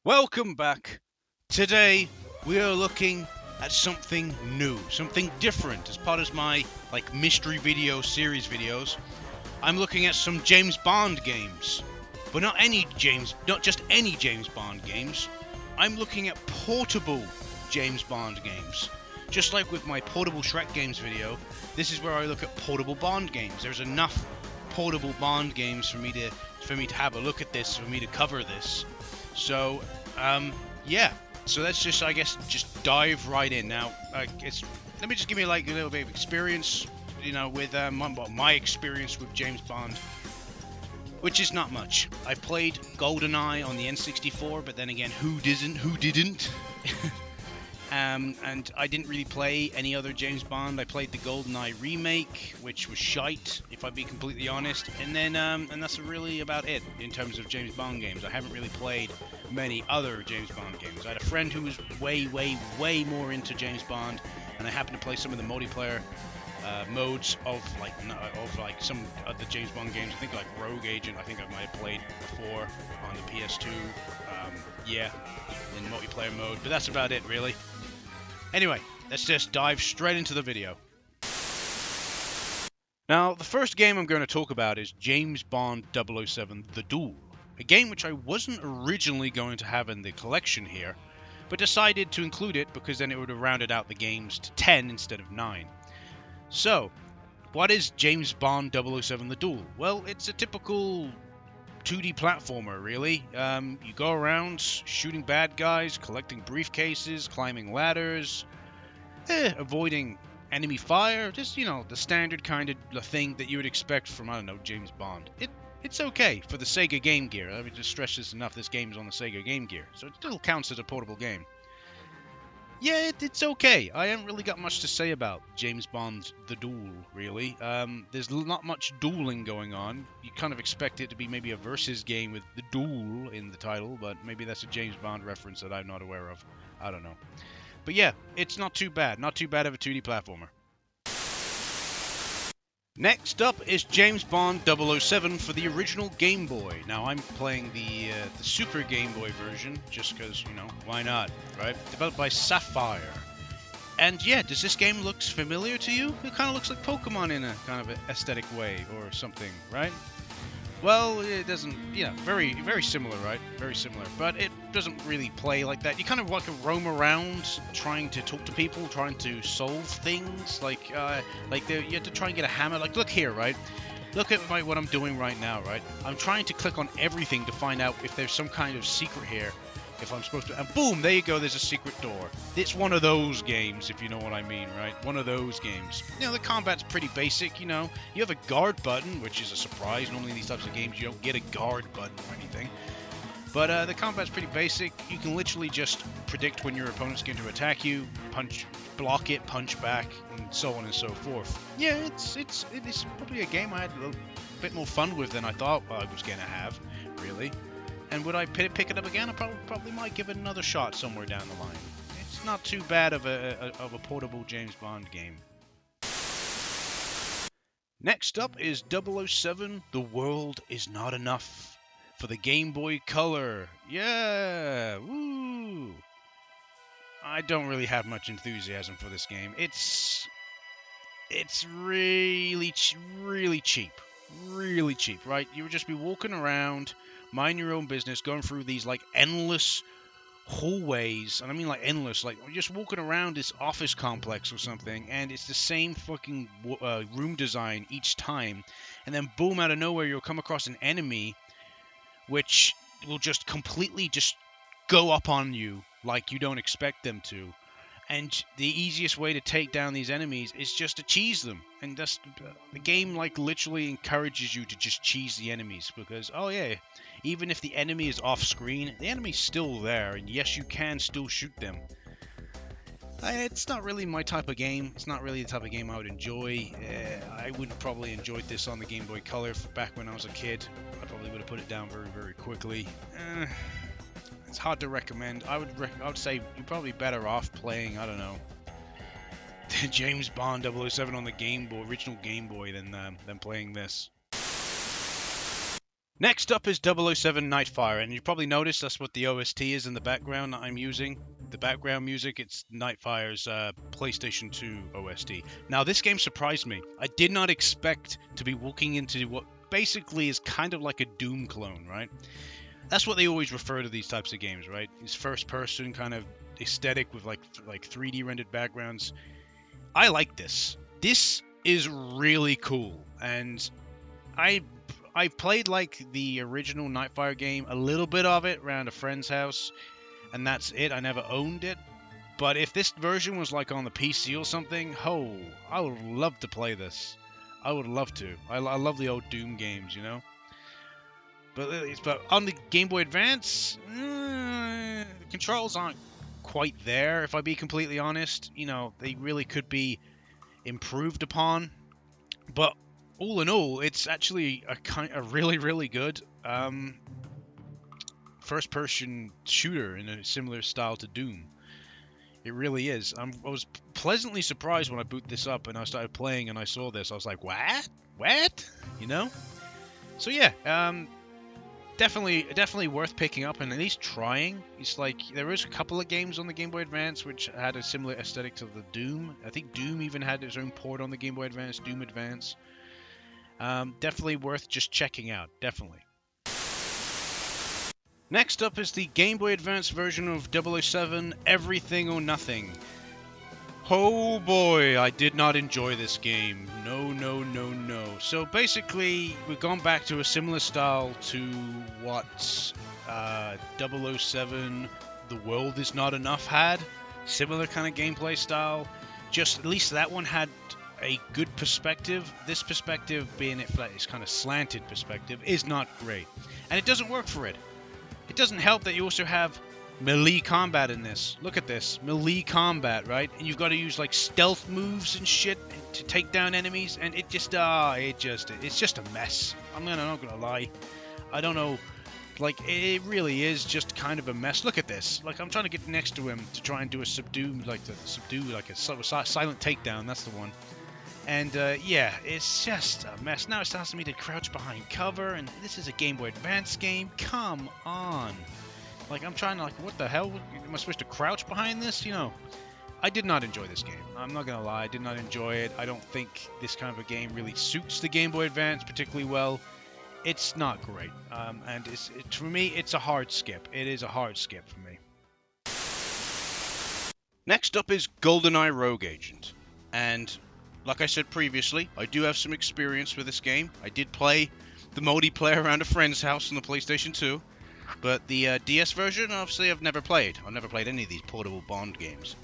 Welcome back. Today we are looking at something new, something different. As part of my mystery video series videos, I'm looking at some James Bond games, but not just any James Bond games. I'm looking at portable James Bond games. Just like with my portable Shrek games video, this is where I look at portable Bond games. There's enough portable Bond games for me to have a look at this, for me to cover this. So, yeah. So let's just dive right in. Now, let me just give you a little bit of experience, with my experience with James Bond, which is not much. I've played Goldeneye on the N64, but then again, who didn't? And I didn't really play any other James Bond. I played the Goldeneye remake, which was shite, if I'd be completely honest. And then, and that's really about it in terms of James Bond games. I haven't really played many other James Bond games. I had a friend who was way more into James Bond, and I happened to play some of the multiplayer modes of some of the James Bond games. I think like Rogue Agent, I think I might have played before on the PS2. Yeah, in multiplayer mode, but that's about it really. Anyway, let's just dive straight into the video. Now, the first game I'm going to talk about is James Bond 007 The Duel, a game which I wasn't originally going to have in the collection here, but decided to include it because then it would have rounded out the games to 10 instead of 9. So, what is James Bond 007 The Duel? Well, it's a typical 2D platformer, really. You go around shooting bad guys, collecting briefcases, climbing ladders, avoiding enemy fire, just, the standard kind of thing that you would expect from, I don't know, James Bond. It's okay for the Sega Game Gear. Let me just stress this enough, this game's on the Sega Game Gear, so it still counts as a portable game. Yeah, it's okay. I haven't really got much to say about James Bond's The Duel, really. There's not much dueling going on. You kind of expect it to be maybe a versus game with the duel in the title, but maybe that's a James Bond reference that I'm not aware of. I don't know. But yeah, it's not too bad. Not too bad of a 2D platformer. Next up is James Bond 007 for the original Game Boy. Now, I'm playing the Super Game Boy version, just because, why not, right? Developed by Sapphire. And yeah, does this game look familiar to you? It kind of looks like Pokemon in a kind of aesthetic way or something, right? Well, it doesn't, very, very similar, right? Very similar, but it doesn't really play like that. You kind of roam around, trying to talk to people, trying to solve things, you have to try and get a hammer. Like, look here, right? Look at what I'm doing right now, right? I'm trying to click on everything to find out if there's some kind of secret here. If I'm supposed to, and boom, there you go, there's a secret door. It's one of those games, if you know what I mean, right? One of those games. The combat's pretty basic, you have a guard button, which is a surprise. Normally in these types of games, you don't get a guard button or anything. But the combat's pretty basic. You can literally just predict when your opponent's going to attack you, block it, punch back, and so on and so forth. Yeah, it's probably a game I had a bit more fun with than I thought I was going to have, really. And would I pick it up again? I probably might give it another shot somewhere down the line. It's not too bad of a portable James Bond game. Next up is 007 The World Is Not Enough for the Game Boy Color. Yeah! Woo! I don't really have much enthusiasm for this game. It's really cheap. Really cheap, right? You would just be walking around, mind your own business, going through these endless hallways, and I mean endless, you're just walking around this office complex or something, and it's the same fucking room design each time, and then boom, out of nowhere you'll come across an enemy which will just completely just go up on you like you don't expect them to. And the easiest way to take down these enemies is just to cheese them. And that's, the game literally encourages you to just cheese the enemies. Because, oh yeah, even if the enemy is off screen, the enemy's still there. And yes, you can still shoot them. It's not really my type of game. It's not really the type of game I would enjoy. I wouldn't probably enjoyed this on the Game Boy Color back when I was a kid. I probably would have put it down very, very quickly. It's hard to recommend. I would say you're probably better off playing, I don't know, James Bond 007 on the Game Boy, original Game Boy, than playing this. Next up is 007 Nightfire, and you probably noticed that's what the OST is in the background that I'm using. The background music, it's Nightfire's PlayStation 2 OST. Now, this game surprised me. I did not expect to be walking into what basically is kind of like a Doom clone, right? That's what they always refer to these types of games, right? These first-person kind of aesthetic with like 3D rendered backgrounds. I like this. This is really cool, and I've played like the original Nightfire game, a little bit of it around a friend's house, and that's it. I never owned it. But if this version was like on the PC or something, oh, I would love to play this. I would love to. I love the old Doom games, you know. But on the Game Boy Advance, the controls aren't quite there. If I be completely honest, you know, they really could be improved upon. But all in all, it's actually a really good first-person shooter in a similar style to Doom. It really is. I was pleasantly surprised when I boot this up and I started playing and I saw this. I was like, what? What? You know? So yeah, definitely worth picking up and at least trying. It's like there is a couple of games on the Game Boy Advance which had a similar aesthetic to the Doom. I think Doom even had its own port on the Game Boy Advance, Doom Advance. Definitely worth just checking out. Definitely. Next up is the Game Boy Advance version of 007 Everything or Nothing. Oh boy, I did not enjoy this game. No. So basically, we've gone back to a similar style to what 007 The World Is Not Enough had. Similar kind of gameplay style. Just at least that one had a good perspective. This perspective, being it's kind of slanted perspective, is not great. And it doesn't work for it. It doesn't help that you also have melee combat in this. Look at this. Melee combat, right? And you've got to use like stealth moves and shit to take down enemies, and it's just a mess. I'm not gonna lie. I don't know. Like, it really is just kind of a mess. Look at this. Like, I'm trying to get next to him to try and do a silent takedown. That's the one. And yeah, it's just a mess. Now it's asking me to crouch behind cover, and this is a Game Boy Advance game. Come on. Like, I'm trying to, like, what the hell? Am I supposed to crouch behind this? You know, I did not enjoy this game. I'm not going to lie. I did not enjoy it. I don't think this kind of a game really suits the Game Boy Advance particularly well. It's not great. And for me, it's a hard skip. It is a hard skip for me. Next up is GoldenEye Rogue Agent. And like I said previously, I do have some experience with this game. I did play the multiplayer around a friend's house on the PlayStation 2. But the DS version, obviously, I've never played. I've never played any of these portable Bond games.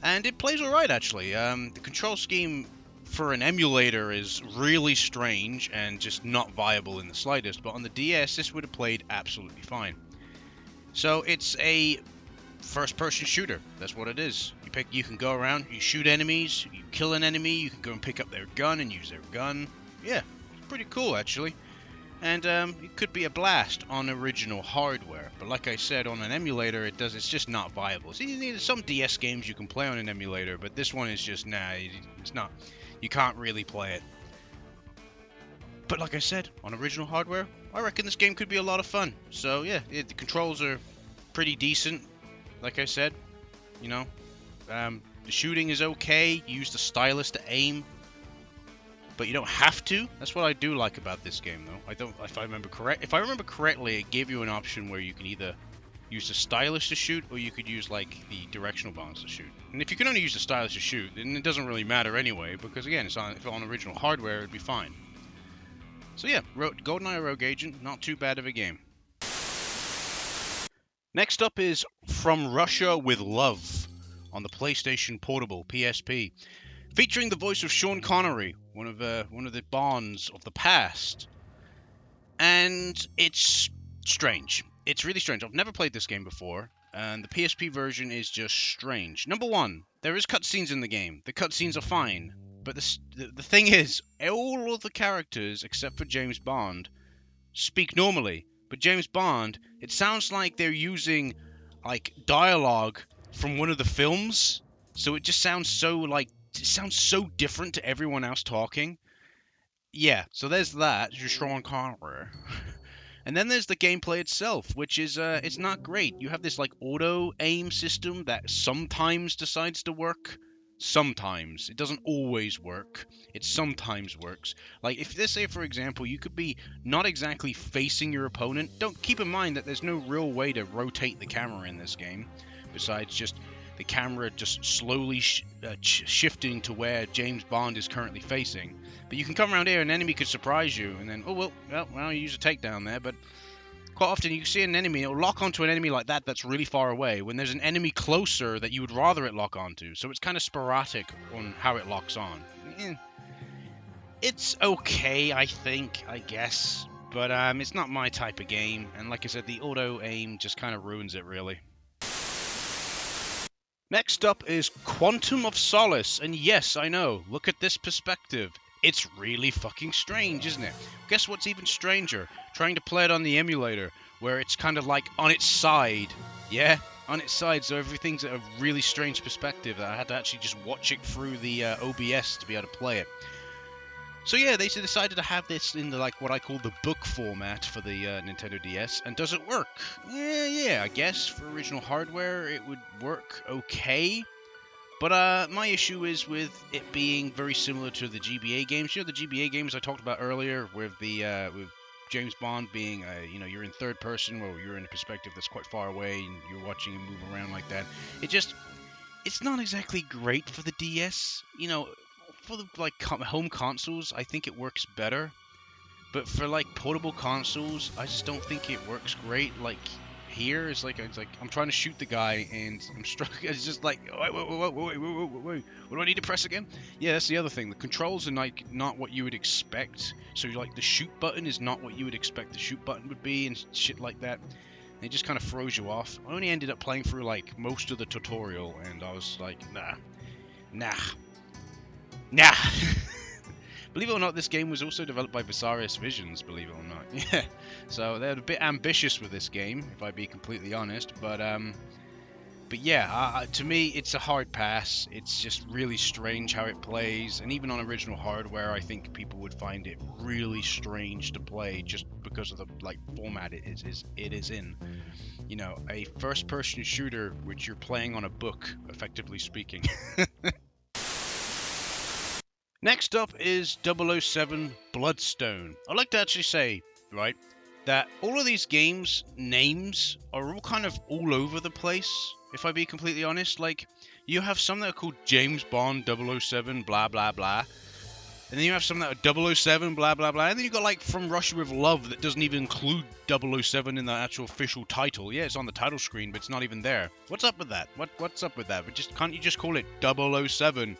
And it plays alright, actually. The control scheme for an emulator is really strange and just not viable in the slightest. But on the DS, this would have played absolutely fine. So it's a first-person shooter. That's what it is. You can go around, you shoot enemies, you kill an enemy, you can go and pick up their gun and use their gun. Yeah, it's pretty cool, actually. And it could be a blast on original hardware, but like I said, on an emulator, it's just not viable. See, some DS games you can play on an emulator, but this one is just, it's not. You can't really play it. But like I said, on original hardware, I reckon this game could be a lot of fun. So yeah, the controls are pretty decent. Like I said, you know, the shooting is okay. You use the stylus to aim. But you don't have to. That's what I do like about this game, though. If I remember correctly, it gave you an option where you can either use the stylus to shoot, or you could use like the directional buttons to shoot. And if you can only use the stylus to shoot, then it doesn't really matter anyway, because again, if on original hardware, it'd be fine. So yeah, GoldenEye Rogue Agent, not too bad of a game. Next up is From Russia with Love on the PlayStation Portable PSP. Featuring the voice of Sean Connery, one of the Bonds of the past. And it's strange. It's really strange. I've never played this game before, and the PSP version is just strange. Number one, there is cutscenes in the game. The cutscenes are fine, but the thing is, all of the characters, except for James Bond, speak normally. But James Bond, it sounds like they're using, like, dialogue from one of the films, so it just sounds so, it sounds so different to everyone else talking. Yeah, so there's that. You're Sean Connery. And then there's the gameplay itself, which is it's not great. You have this like auto aim system that sometimes decides to work. Sometimes. It doesn't always work. It sometimes works. Like if let's say for example you could be not exactly facing your opponent. Don't keep in mind that there's no real way to rotate the camera in this game besides just the camera just slowly shifting to where James Bond is currently facing. But you can come around here, an enemy could surprise you, and then, oh, well, you use a takedown there, but quite often you see an enemy, it'll lock onto an enemy like that that's really far away, when there's an enemy closer that you would rather it lock onto. So it's kind of sporadic on how it locks on. It's okay, I guess, but it's not my type of game, and like I said, the auto-aim just kind of ruins it, really. Next up is Quantum of Solace, and yes, I know, look at this perspective. It's really fucking strange, isn't it? Guess what's even stranger? Trying to play it on the emulator, where it's kind of like on its side. Yeah, on its side, so everything's at a really strange perspective that I had to actually just watch it through the OBS to be able to play it. So yeah, they decided to have this in the, like, what I call the book format for the Nintendo DS, and does it work? Yeah, I guess for original hardware it would work okay. But my issue is with it being very similar to the GBA games. You know, the GBA games I talked about earlier, with the with James Bond being, you know, you're in third person, or you're in a perspective that's quite far away, and you're watching him move around like that. It's not exactly great for the DS. You know, for the like home consoles, I think it works better. But for like portable consoles, I just don't think it works great. Like here, it's like I'm trying to shoot the guy and I'm struggling. It's just like, wait, what do I need to press again? Yeah, that's the other thing. The controls are like not what you would expect. So like the shoot button is not what you would expect the shoot button would be, and shit like that. And it just kind of throws you off. I only ended up playing through like most of the tutorial, and I was like, nah. Believe it or not, this game was also developed by Visaris Visions, believe it or not. Yeah, so they're a bit ambitious with this game, if I be completely honest. But yeah, to me, it's a hard pass. It's just really strange how it plays, and even on original hardware, I think people would find it really strange to play just because of the like format it is in. You know, a first-person shooter which you're playing on a book, effectively speaking. Next up is 007 Bloodstone. I'd like to actually say, right, that all of these games' names are all kind of all over the place, if I be completely honest. Like, you have some that are called James Bond 007 blah blah blah, and then you have some that are 007 blah blah blah, and then you got like From Russia with Love that doesn't even include 007 in the actual official title. Yeah, it's on the title screen, but it's not even there. What's up with that? What's up with that? But can't you just call it 007 :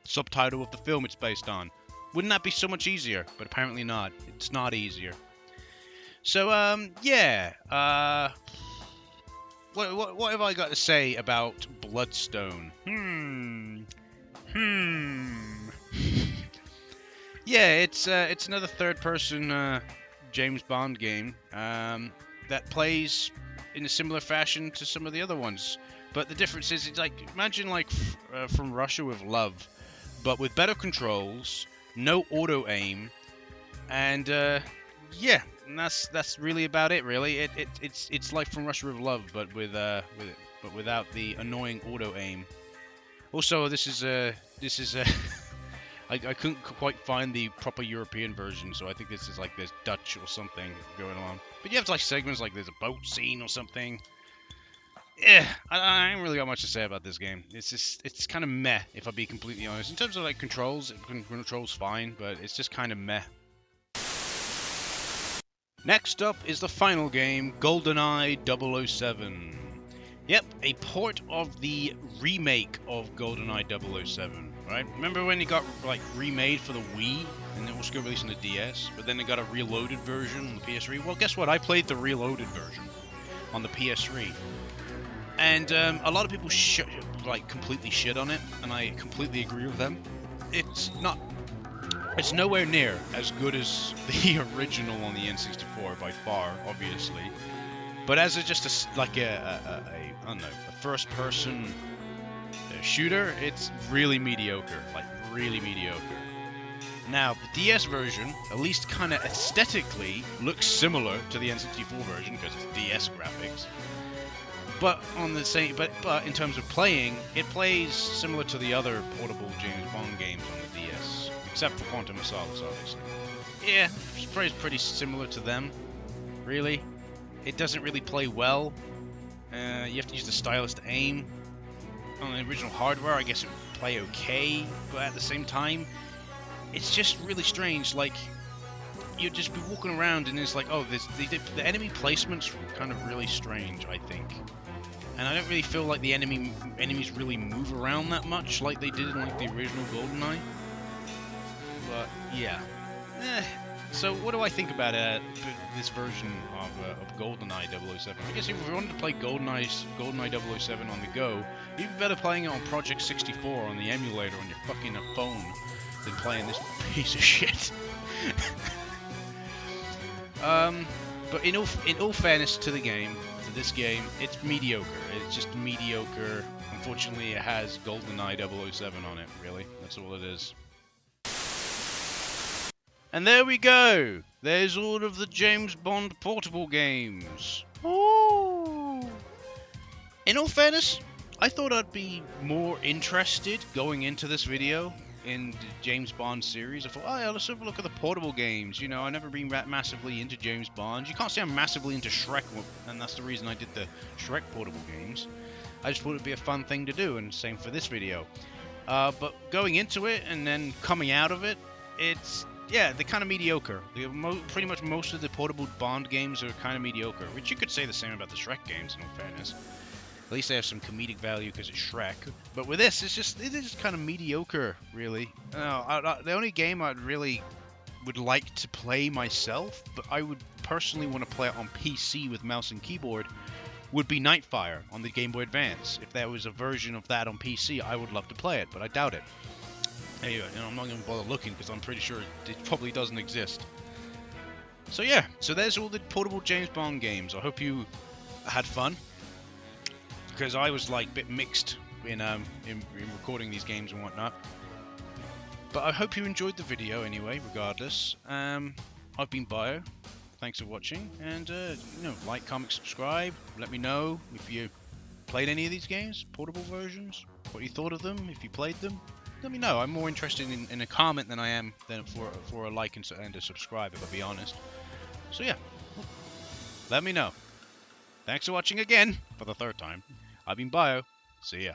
subtitle of the film it's based on? Wouldn't that be so much easier? But apparently not. It's not easier. So yeah. What have I got to say about Bloodstone? Yeah, it's another third-person James Bond game that plays in a similar fashion to some of the other ones. But the difference is, it's like, imagine like From Russia with Love, but with better controls, no auto aim, and yeah, and that's really about it. Really, it's like From Russia with Love, but without the annoying auto aim. Also, this is I couldn't quite find the proper European version, so I think this is like there's Dutch or something going on. But you have like segments like there's a boat scene or something. Yeah, I ain't really got much to say about this game. It's kind of meh, if I be completely honest. In terms of like controls fine, but it's just kind of meh. Next up is the final game, Goldeneye 007. Yep, a port of the remake of Goldeneye 007, right? Remember when it got like remade for the Wii, and it was going to release on the DS, but then it got a reloaded version on the PS3? Well, guess what? I played the reloaded version on the PS3. And a lot of people completely shit on it, and I completely agree with them. It's nowhere near as good as the original on the N64 by far, obviously. But as just I don't know, a first-person shooter, it's really mediocre, like really mediocre. Now, the DS version, at least kind of aesthetically, looks similar to the N64 version because it's DS graphics. But on the same, but in terms of playing, it plays similar to the other portable James Bond games on the DS, except for Quantum of Solace, obviously. Yeah, it plays pretty similar to them, really. It doesn't really play well. You have to use the stylus to aim. On the original hardware, I guess it would play okay, but at the same time, it's just really strange. Like, you'd just be walking around and it's like, oh, the enemy placement's kind of really strange, I think. And I don't really feel like the enemies really move around that much like they did in like the original Goldeneye. But yeah. So what do I think about this version of Goldeneye 007? I guess if you wanted to play Goldeneye 007 on the go, you'd be better playing it on Project 64 on the emulator on your fucking phone than playing this piece of shit. But in all fairness to the game, to this game, it's mediocre. It's just mediocre. Unfortunately, it has Goldeneye 007 on it, really. That's all it is. And there we go! There's all of the James Bond portable games. Ooh. In all fairness, I thought I'd be more interested going into this video in the James Bond series. I thought, oh yeah, let's have a look at the portable games. You know, I've never been massively into James Bond. You can't say I'm massively into Shrek, and that's the reason I did the Shrek portable games. I just thought it'd be a fun thing to do, and same for this video. But going into it and then coming out of it, yeah, they're kind of mediocre. Pretty much most of the portable Bond games are kind of mediocre, which you could say the same about the Shrek games, in all fairness. At least they have some comedic value because it's Shrek. But with this, it is just kind of mediocre, really. The only game I really would like to play myself, but I would personally want to play it on PC with mouse and keyboard, would be Nightfire on the Game Boy Advance. If there was a version of that on PC, I would love to play it, but I doubt it. Anyway, I'm not going to bother looking because I'm pretty sure it probably doesn't exist. So yeah, so there's all the portable James Bond games. I hope you had fun, because I was like a bit mixed in recording these games and whatnot. But I hope you enjoyed the video anyway, regardless. I've been Bio. Thanks for watching, and like, comment, subscribe. Let me know if you played any of these games, portable versions, what you thought of them, if you played them. Let me know. I'm more interested in a comment than I am for a like and a subscribe, if I'll be honest. So yeah, let me know. Thanks for watching again, for the third time. I've been Bio. See ya.